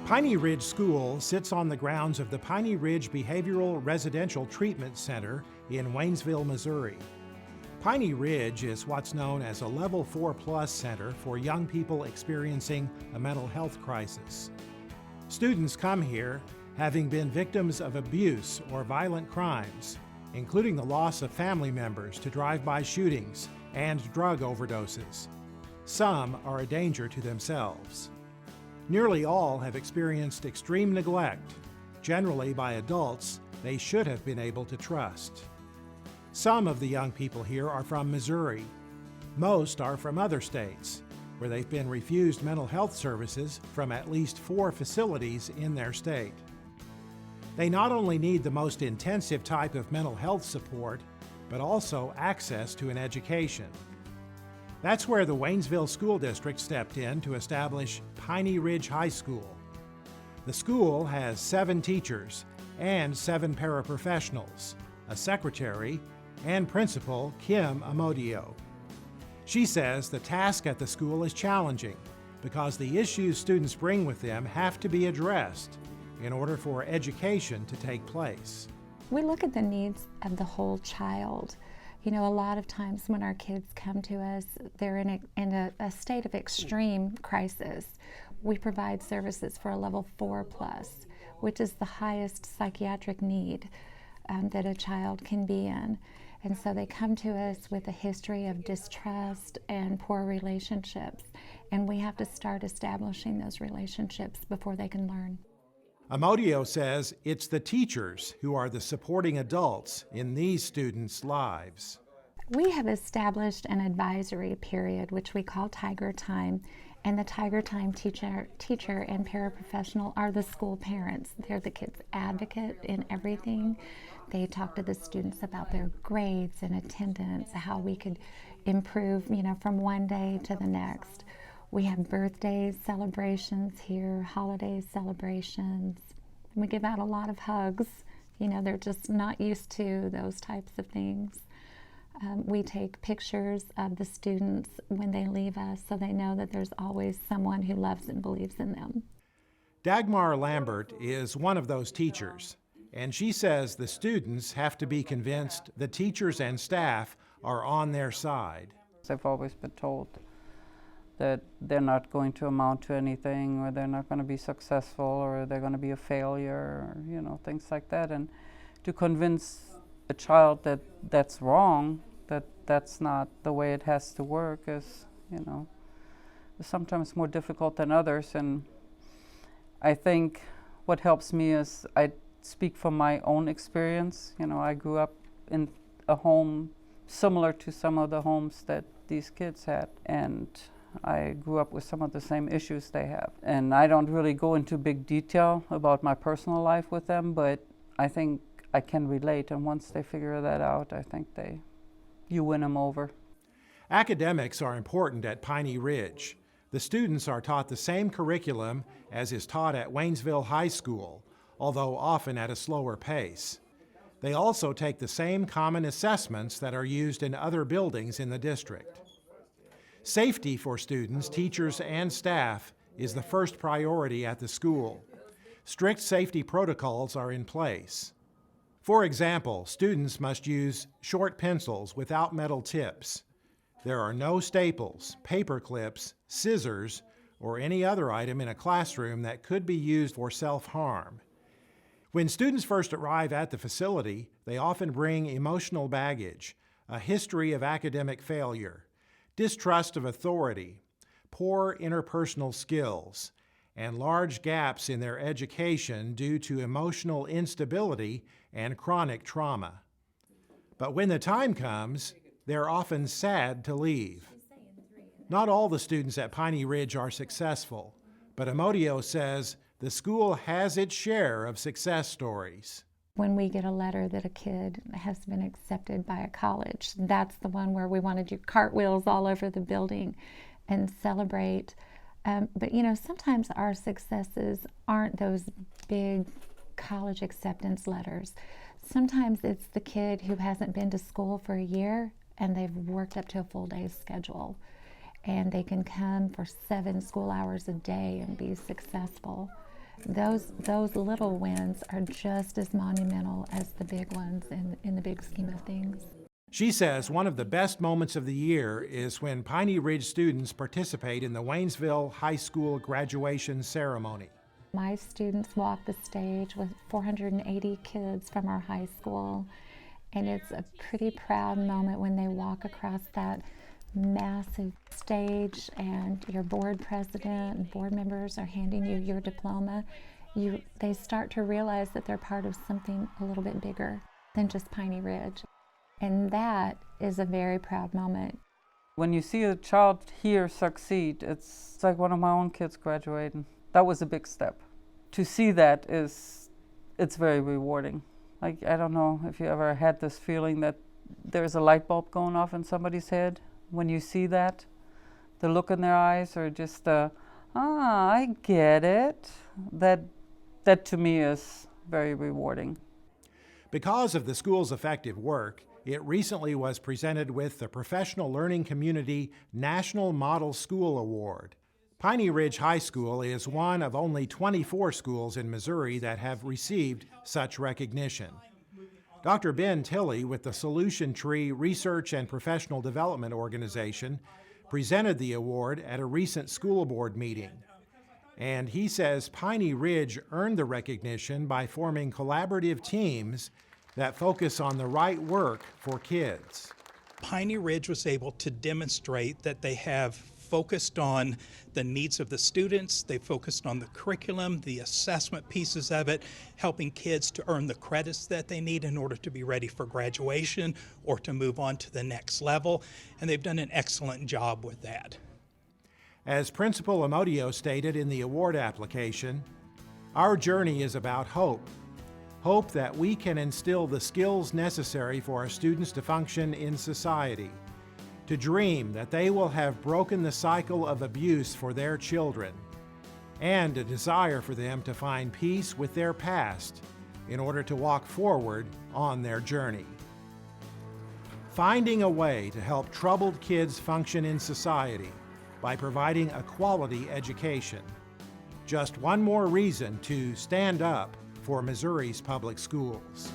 Piney Ridge School sits on the grounds of the Piney Ridge Behavioral Residential Treatment Center in Waynesville, Missouri. Piney Ridge is what's known as a Level 4+ center for young people experiencing a mental health crisis. Students come here having been victims of abuse or violent crimes, including the loss of family members to drive-by shootings and drug overdoses. Some are a danger to themselves. Nearly all have experienced extreme neglect, generally by adults they should have been able to trust. Some of the young people here are from Missouri. Most are from other states, where they've been refused mental health services from at least 4 facilities in their state. They not only need the most intensive type of mental health support, but also access to an education. That's where the Waynesville School District stepped in to establish Piney Ridge High School. The school has 7 teachers and 7 paraprofessionals, a secretary, and principal Kim Amodio. She says the task at the school is challenging because the issues students bring with them have to be addressed in order for education to take place. We look at the needs of the whole child. You know, a lot of times when our kids come to us, they're in a state of extreme crisis. We provide services for a Level 4+, which is the highest psychiatric need that a child can be in. And so they come to us with a history of distrust and poor relationships, and we have to start establishing those relationships before they can learn. Amodio says it's the teachers who are the supporting adults in these students' lives. We have established an advisory period, which we call Tiger Time, and the Tiger Time teacher and paraprofessional are the school parents. They're the kids' advocate in everything. They talk to the students about their grades and attendance, how we could improve, from one day to the next. We have birthdays, celebrations here, holiday celebrations. We give out a lot of hugs. They're just not used to those types of things. We take pictures of the students when they leave us so they know that there's always someone who loves and believes in them. Dagmar Lambert is one of those teachers, and she says the students have to be convinced the teachers and staff are on their side. I've always been told that they're not going to amount to anything, or they're not going to be successful, or they're going to be a failure, or, things like that. And to convince a child that that's wrong, that that's not the way it has to work is, sometimes more difficult than others. And I think what helps me is I speak from my own experience. I grew up in a home similar to some of the homes that these kids had, and I grew up with some of the same issues they have. And I don't really go into big detail about my personal life with them, but I think I can relate, and once they figure that out, I think you win them over. Academics are important at Piney Ridge. The students are taught the same curriculum as is taught at Waynesville High School, although often at a slower pace. They also take the same common assessments that are used in other buildings in the district. Safety for students, teachers, and staff is the first priority at the school. Strict safety protocols are in place. For example, students must use short pencils without metal tips. There are no staples, paper clips, scissors, or any other item in a classroom that could be used for self-harm. When students first arrive at the facility, they often bring emotional baggage, a history of academic failure, distrust of authority, poor interpersonal skills, and large gaps in their education due to emotional instability and chronic trauma. But when the time comes, they're often sad to leave. Not all the students at Piney Ridge are successful, but Amodio says the school has its share of success stories. When we get a letter that a kid has been accepted by a college, that's the one where we want to do cartwheels all over the building and celebrate. But sometimes our successes aren't those big college acceptance letters. Sometimes it's the kid who hasn't been to school for a year and they've worked up to a full day's schedule, and they can come for 7 school hours a day and be successful. Those little wins are just as monumental as the big ones in the big scheme of things. She says one of the best moments of the year is when Piney Ridge students participate in the Waynesville High School graduation ceremony. My students walk the stage with 480 kids from our high school, and it's a pretty proud moment when they walk across that massive stage and your board president and board members are handing you your diploma. They start to realize that they're part of something a little bit bigger than just Piney Ridge. And that is a very proud moment. When you see a child here succeed, it's like one of my own kids graduating. That was a big step. To see that it's very rewarding. Like, I don't know if you ever had this feeling that there's a light bulb going off in somebody's head when you see that. The look in their eyes, or just I get it. That to me is very rewarding. Because of the school's effective work, it recently was presented with the Professional Learning Community National Model School Award. Piney Ridge High School is one of only 24 schools in Missouri that have received such recognition. Dr. Ben Tilley with the Solution Tree Research and Professional Development Organization presented the award at a recent school board meeting. And he says Piney Ridge earned the recognition by forming collaborative teams that focus on the right work for kids. Piney Ridge was able to demonstrate that they have focused on the needs of the students, they focused on the curriculum, the assessment pieces of it, helping kids to earn the credits that they need in order to be ready for graduation or to move on to the next level, and they've done an excellent job with that. As Principal Amodio stated in the award application, our journey is about hope. Hope that we can instill the skills necessary for our students to function in society, to dream that they will have broken the cycle of abuse for their children, and a desire for them to find peace with their past in order to walk forward on their journey. Finding a way to help troubled kids function in society by providing a quality education. Just one more reason to stand up for Missouri's public schools.